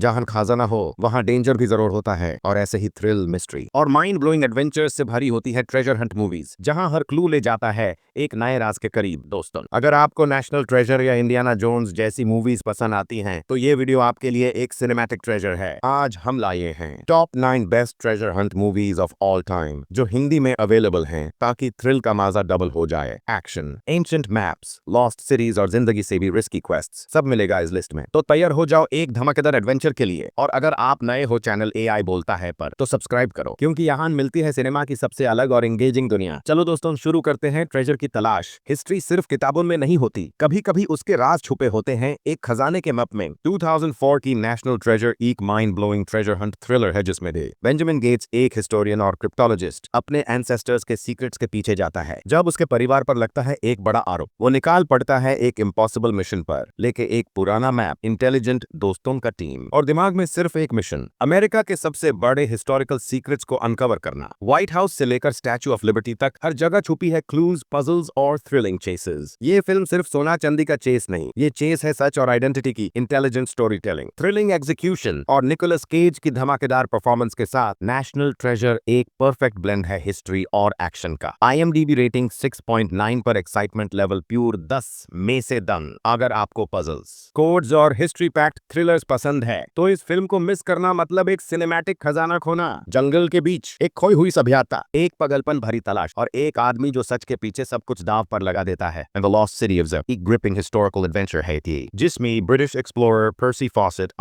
जहां खजाना हो वहां डेंजर भी जरूर होता है, और ऐसे ही थ्रिल, मिस्ट्री और माइंड ब्लोइंग एडवेंचर्स से भरी होती है ट्रेजर हंट मूवीज, जहां हर क्लू ले जाता है एक नए राज के करीब। दोस्तों, अगर आपको नेशनल ट्रेजर या इंडियाना जोन्स जैसी मूवीज पसंद आती हैं, तो ये वीडियो आपके लिए एक सिनेमैटिक ट्रेजर है। आज हम लाए हैं top 9 best treasure Hunt movies of all time, जो हिंदी में अवेलेबल हैं, ताकि थ्रिल का मजा डबल हो जाए। Action, ancient maps, lost cities और जिंदगी से भी रिस्की क्वेस्ट्स सब मिलेगा इस लिस्ट में। तो तैयार हो जाओ एक धमाकेदार एडवेंचर के लिए। और अगर आप नए हो चैनल एआई बोलता है पर, तो सब्सक्राइब करो, क्योंकि यहाँ मिलती है सिनेमा की सबसे अलग और एंगेजिंग दुनिया। चलो दोस्तों, शुरू करते हैं ट्रेजर की तलाश। हिस्ट्री सिर्फ किताबों में नहीं होती, कभी कभी उसके राज छुपे होते हैं एक खजाने के मैप में। 2004 की नेशनल ट्रेजर एक mind blowing treasure Hunt thriller है, जिसमें बेंजामिन गेट्स, एक हिस्टोरियन और क्रिप्टोलॉजिस्ट, अपने एंसेस्टर्स के सीक्रेट्स के पीछे जाता है। जब उसके परिवार पर लगता है एक बड़ा आरोप, वो निकाल पड़ता है एक इम्पॉसिबल मिशन पर, लेके एक पुराना मैप, इंटेलिजेंट दोस्तों का टीम और दिमाग में सिर्फ एक मिशन, अमेरिका के सबसे बड़े हिस्टोरिकल सीक्रेट्स को अनकवर करना। व्हाइट हाउस से लेकर स्टैच्यू ऑफ लिबर्टी तक हर जगह छुपी है क्लूज, पजल्स और थ्रिलिंग चेसेस। ये फिल्म सिर्फ सोना चांदी का चेस नहीं, ये चेस है सच और आइडेंटिटी की। Intelligent story telling, thrilling execution और निकोलस केज की धमाकेदार परफॉर्मेंस के साथ नेशनल ट्रेजर एक परफेक्ट ब्लेंड है हिस्ट्री और एक्शन का। IMDb रेटिंग 6.9 पर, एक्साइटमेंट लेवल प्योर 10 में से 10। अगर आपको पजल्स, कोड्स और हिस्ट्री पैक्ड थ्रिलर्स पसंद है, तो इस फिल्म को मिस करना मतलब एक सिनेमैटिक खजाना खोना। जंगल के बीच एक खोई हुई सभ्यता, एक पगलपन भरी तलाश और एक आदमी जो सच के पीछे सब कुछ दांव पर लगा देता है। And the Lost City of Z, एक ग्रिपिंग हिस्टोरिकल एडवेंचर है ये, जिसमें ब्रिटिश एक्सप्लोरर पर्सी फॉसेट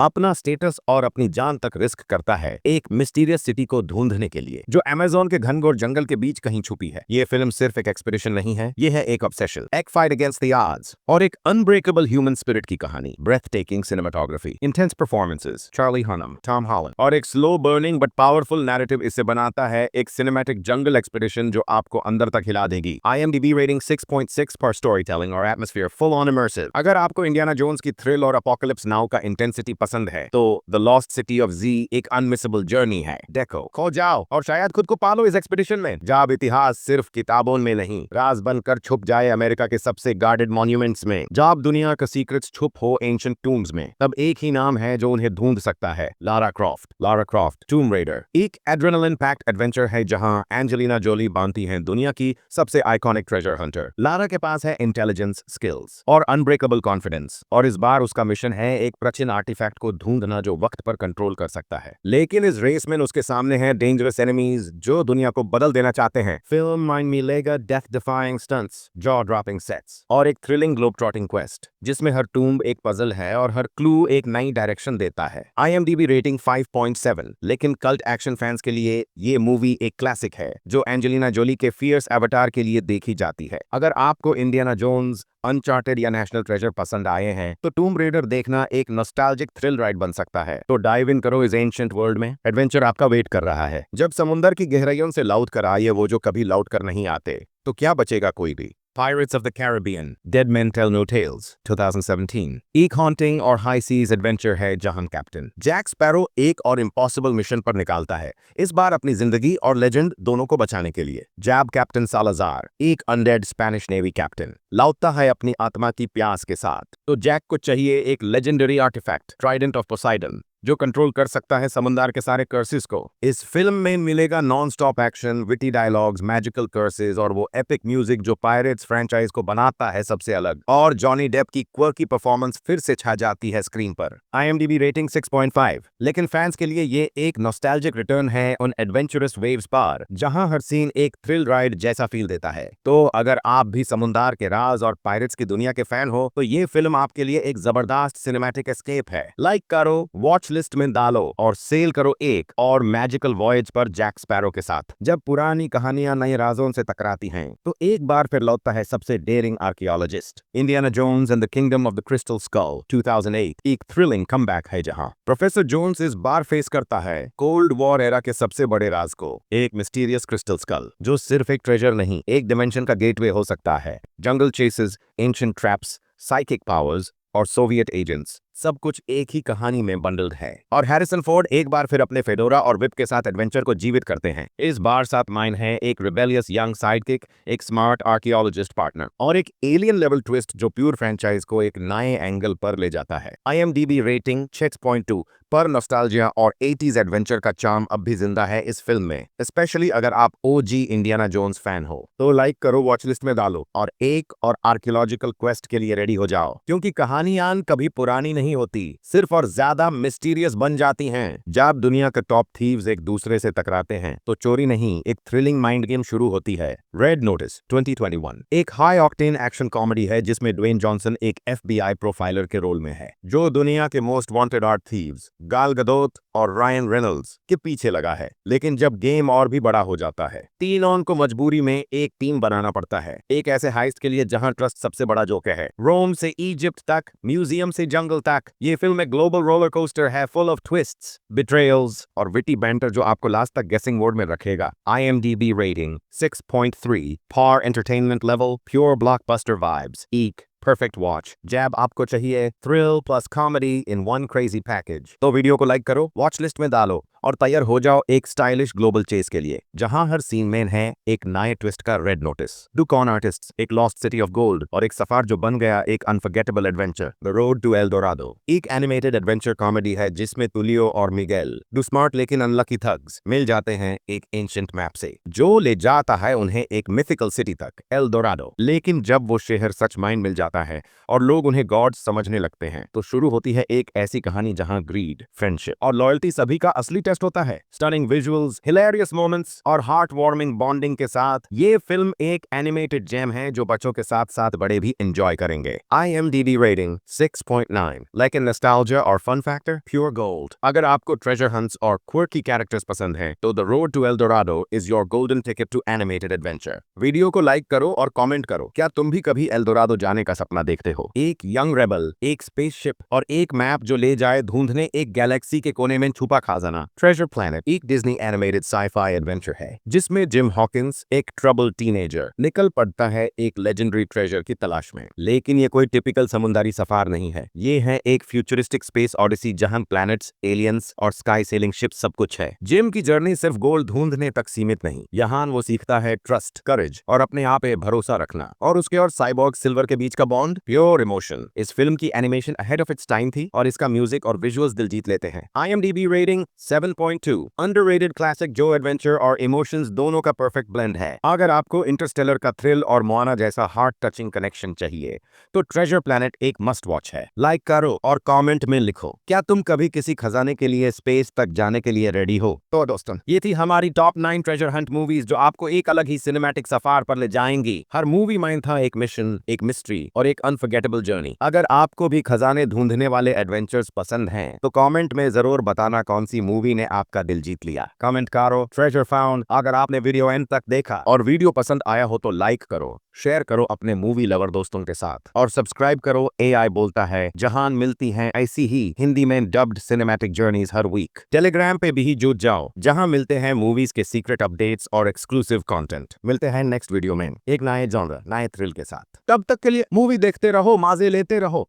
अपना स्टेटस और अपनी जान तक रिस्क करता है एक मिस्टीरियस सिटी को ढूंढने के लिए, जो अमेज़न के घनघोर जंगल के बीच कहीं छुपी है। ये फिल्म सिर्फ एक एक्सपीडिशन नहीं है, ये है एक ऑब्सेशन, एक फाइट अगेंस्ट द ऑड्स और एक अनब्रेकेबल ह्यूमन स्पिरिट की कहानी। Breathtaking cinematography, intense performances, Charlie Hunnam, Tom Holland और एक slow burning but powerful narrative इसे बनाता है एक सिनेमैटिक जंगल एक्सपीडिशन जो आपको अंदर तक हिला देगी। IMDb रेटिंग 6.6 पर, स्टोरी टेलिंग और एटमॉस्फेयर फुल ऑन इमर्सिव। अगर आपको इंडियाना जोन्स की थ्रिल और अपोकलिप्स नाउ का इंटेंसिटी पसंद है, तो the lost city of Z एक अनमिसेबल जर्नी है। देखो, खो जाओ और शायद खुद को पालो इस एक्सपीडिशन में, जब इतिहास सिर्फ किताबों में नहीं, राज बनकर छुप जाए अमेरिका के सबसे गार्डेड मॉन्यूमेंट्स में। जब दुनिया का सीक्रेट्स छुप हो एंशिएंट टूम्स में, तब एक ही नाम है जो उन्हें ढूंढ सकता है, लारा क्रॉफ्ट टूम रेडर। एक एड्रेनलिन पैक्ड एडवेंचर है जहां एंजेलिना जोली बनती हैं दुनिया की सबसे आइकॉनिक ट्रेजर हंटर। लारा के पास है इंटेलिजेंस, स्किल्स और अनब्रेकेबल कॉन्फिडेंस, और इस बार उसका मिशन है एक प्राचीन आर्टिफैक्ट को ढूंढना जो वक्त पर कंट्रोल कर सकता है। लेकिन इस रेस में उसके सामने हैं डेंजरस एनिमीज जो दुनिया को बदल देना चाहते हैं। फिल्म माइंड मिलेगा death defying stunts, jaw dropping sets और एक थ्रिलिंग ग्लोब ट्रॉटिंग क्वेस्ट, जिसमें हर टूम्ब एक पजल है और हर क्लू एक नई डायरेक्शन देता है। IMDb रेटिंग 5.7, लेकिन कल्ट एक्शन फैंस के लिए ये मूवी एक क्लासिक है जो एंजेलिना जोली के फियर्स एवतार के लिए देखी जाती है। अगर आपको इंडियाना जोन्स, अनचार्टेड या नेशनल ट्रेजर पसंद आए हैं, तो टूम रेडर देखना एक नॉस्टैल्जिक थ्रिल राइड बन सकता है। तो डाइव इन करो इस एंशिएंट वर्ल्ड में, एडवेंचर आपका वेट कर रहा है। जब समुंदर की गहराइयों से लौट कर आए वो जो कभी लौट कर नहीं आते, तो क्या बचेगा कोई भी। Pirates of the Caribbean, Dead Men Tell No Tales, 2017, एक हॉन्टिंग और हाई सीज एडवेंचर है जहां कैप्टन जैक स्पैरो एक और इम्पॉसिबल मिशन पर निकालता है, इस बार अपनी जिंदगी और लेजेंड दोनों को बचाने के लिए। जैब कैप्टन सालाजार, एक अनडेड स्पेनिश नेवी कैप्टन, लौटता है अपनी आत्मा की प्यास के साथ। तो जैक को चाहिए एक legendary artifact, trident of Poseidon, जो कंट्रोल कर सकता है समुद्र के सारे कर्सेस को। इस फिल्म में मिलेगा non stop action, witty dialogues, magical curses और वो एपिक म्यूजिक जो पायरेट्स फ्रेंचाइज को बनाता है सबसे अलग। और जॉनी डेप की क्वर्की परफॉर्मेंस फिर से छा जाती है स्क्रीन पर। IMDb रेटिंग 6.5, लेकिन फैंस के लिए ये एक नॉस्टैल्जिक रिटर्न है उन एडवेंचरस वेव्स पर, जहां हर सीन एक थ्रिल राइड जैसा फील देता है। तो अगर आप भी समुद्र के राज और पायरेट्स की दुनिया के फैन हो, तो ये फिल्म आपके लिए एक जबरदस्त सिनेमैटिक एस्केप है। लाइक करो, वॉच लिस्ट में डालो और सेल करो एक और मैजिकल वॉयज पर जैक स्पैरो के साथ। जब पुरानी कहानियां नए राजों से टकराती हैं, तो एक बार फिर लौटता है सबसे daring archaeologist. Indiana Jones and the kingdom of the crystal skull, 2008, एक थ्रिलिंग कमबैक है जहां प्रोफेसर जोन्स इस बार फेस करता है कोल्ड वॉर एरा के सबसे बड़े राज को, एक मिस्टीरियस क्रिस्टल स्कल जो सिर्फ एक ट्रेजर नहीं, एक डिमेंशन का गेटवे हो सकता है। Jungle chases, ancient traps, psychic powers और सोवियत एजेंट्स, सब कुछ एक ही कहानी में बंडल्ड है और हैरिसन फोर्ड एक बार फिर अपने फेडोरा और विप के साथ एडवेंचर को जीवित करते हैं। इस बार साथ माइन है एक रिबेलियस यंग साइडकिक, एक स्मार्ट आर्कियोलॉजिस्ट पार्टनर और एक एलियन लेवल ट्विस्ट जो प्योर फ्रेंचाइज को एक नए एंगल पर ले जाता है। IMDb रेटिंग 6.2 पर नॉस्टैल्जिया और 80s एडवेंचर का चार्म अब भी जिंदा है इस फिल्म में, स्पेशली अगर आप OG इंडियाना जोन्स फैन हो तो लाइक करो, वॉच लिस्ट में डालो और एक और आर्कियोलॉजिकल क्वेस्ट के लिए रेडी हो जाओ, क्योंकि कहानियां कभी पुरानी नहीं होती, सिर्फ और ज्यादा मिस्टीरियस बन जाती हैं। जब दुनिया के टॉप थीव्स एक दूसरे से टकराते हैं तो चोरी नहीं, एक थ्रिलिंग माइंड गेम शुरू होती है। रेड नोटिस 2021 एक हाई ऑक्टेन एक्शन कॉमेडी है जिसमें ड्वेन जॉनसन एक FBI प्रोफाइलर के रोल में है जो दुनिया के मोस्ट वांटेड आर्ट थीव्स गाल गदोत और रायन रेनल्ड्स के पीछे लगा है। लेकिन जब गेम और भी बड़ा हो जाता है, टीनॉन को मजबूरी में एक टीम बनाना पड़ता है, एक ऐसे हाइस्ट के लिए जहां ट्रस्ट सबसे बड़ा जोक है। रोम से इजिप्ट तक, म्यूजियम से जंगल तक, ये फिल्म एक ग्लोबल रोलर कोस्टर है, फुल ऑफ ट्विस्ट्स, बिट्रेयल्स और विटी बैंटर जो आपको लास्ट तक गेसिंग मोड में रखेगा। IMDb rating 6.3, par entertainment level, pure blockbuster vibes, eek perfect watch। जब आपको चाहिए thrill plus comedy in one crazy package तो वीडियो को लाइक करो, वॉच लिस्ट में डालो और तैयार हो जाओ एक स्टाइलिश ग्लोबल चेस के लिए जहां हर सीन में है एक नए ट्विस्ट का red notice. Two con artists, एक लॉस्ट सिटी ऑफ गोल्ड और एक सफर जो बन गया एक unforgettable adventure, the road to El Dorado. एक एनिमेटेड एडवेंचर कॉमेडी है जिसमें तुलियो और मिगेल, दो स्मार्ट लेकिन अनलकी थग्स, मिल जाते हैं एक एंशिएंट मैप से जो ले जाता है उन्हें एक मिथिकल सिटी तक, एल डोराडो। लेकिन जब वो शहर सच माइंड मिल जाता है और लोग उन्हें गॉड समझने लगते हैं तो शुरू होती है एक ऐसी कहानी जहां ग्रीड, फ्रेंडशिप और लॉयल्टी सभी का असली टेस्ट होता है। स्टनिंग विजुअल्स, हिलेरियस मोमेंट्स और हार्ट वार्मिंग बॉन्डिंग के साथ ये फिल्म एक एनिमेटेड जेम है जो बच्चों के साथ साथ बड़े भी एंजॉय करेंगे। IMDb रेटिंग 6.9, लेकिन नॉस्टैल्जिया और फन फैक्टर प्योर गोल्ड। अगर आपको ट्रेजर हंट्स और क्वर्की कैरेक्टर्स पसंद हैं तो the road to El Dorado is your golden ticket to animated adventure. Video को लाइक करो और कमेंट करो, क्या तुम भी कभी एल डोराडो जाने का सपना देखते हो? एक यंग रेबल, एक स्पेसशिप और एक मैप जो ले जाए ढूंढने एक गैलेक्सी के कोने में छुपा खजाना। ट्रेजर प्लैनेट एक डिज्नी एनिमेटेड साइ-फाई एडवेंचर है जिसमें जिम हॉकिंस एक ट्रबल टीनेजर निकल पड़ता है एक लेजेंडरी ट्रेजर की तलाश में। लेकिन ये कोई टिपिकल समुद्री सफर नहीं है, ये है एक फ्यूचरिस्टिक स्पेस ऑडिसी जहां प्लैनेट्स, एलियंस और स्काई सेलिंग शिप सब कुछ है। जिम की जर्नी सिर्फ गोल्ड ढूंढने तक सीमित नहीं, यहाँ वो सीखता है ट्रस्ट, करेज और अपने आप पे भरोसा रखना, और उसके और साइबॉर्ग सिल्वर के बीच का बॉन्ड प्योर इमोशन। इस फिल्म की animation ahead of its time थी और इसका म्यूजिक और विजुअल्स दिल जीत लेते हैं। IMDb रेटिंग 7.2, अंडररेटेड क्लासिक जो एडवेंचर और इमोशंस दोनों का परफेक्ट ब्लेंड है। अगर आपको इंटरस्टेलर का थ्रिल और मोआना जैसा हार्ट टचिंग कनेक्शन चाहिए तो ट्रेजर प्लैनेट एक मस्ट वॉच है। लाइक करो और कमेंट में लिखो, क्या तुम कभी किसी खजाने के लिए स्पेस तक जाने के लिए रेडी हो? तो दोस्तों, ये थी हमारी टॉप 9 ट्रेजर हंट मूवीज जो आपको एक अलग ही सिनेमैटिक सफर पर ले जाएंगी। हर मूवी में था एक मिशन, एक मिस्ट्री और एक अनफॉरगेटेबल जर्नी। अगर आपको भी खजाने ढूंढने वाले एडवेंचर्स पसंद हैं तो कमेंट में जरूर बताना कौन सी मूवी ने आपका दिल जीत लिया। कमेंट करो ट्रेजर फाउंड। अगर आपने वीडियो एंड तक देखा और वीडियो पसंद आया हो तो लाइक करो, शेयर करो अपने मूवी लवर दोस्तों के साथ और सब्सक्राइब करो AI बोलता है, जहां मिलती हैं ऐसी ही हिंदी में डब्ड सिनेमैटिक जर्नीज हर वीक। टेलीग्राम पे भी जुट जाओ जहां मिलते हैं मूवीज के सीक्रेट अपडेट्स और एक्सक्लूसिव कंटेंट। मिलते हैं नेक्स्ट वीडियो में एक नए जॉनर, नए थ्रिल के साथ। तब तक के लिए मूवी देखते रहो, मजे लेते रहो।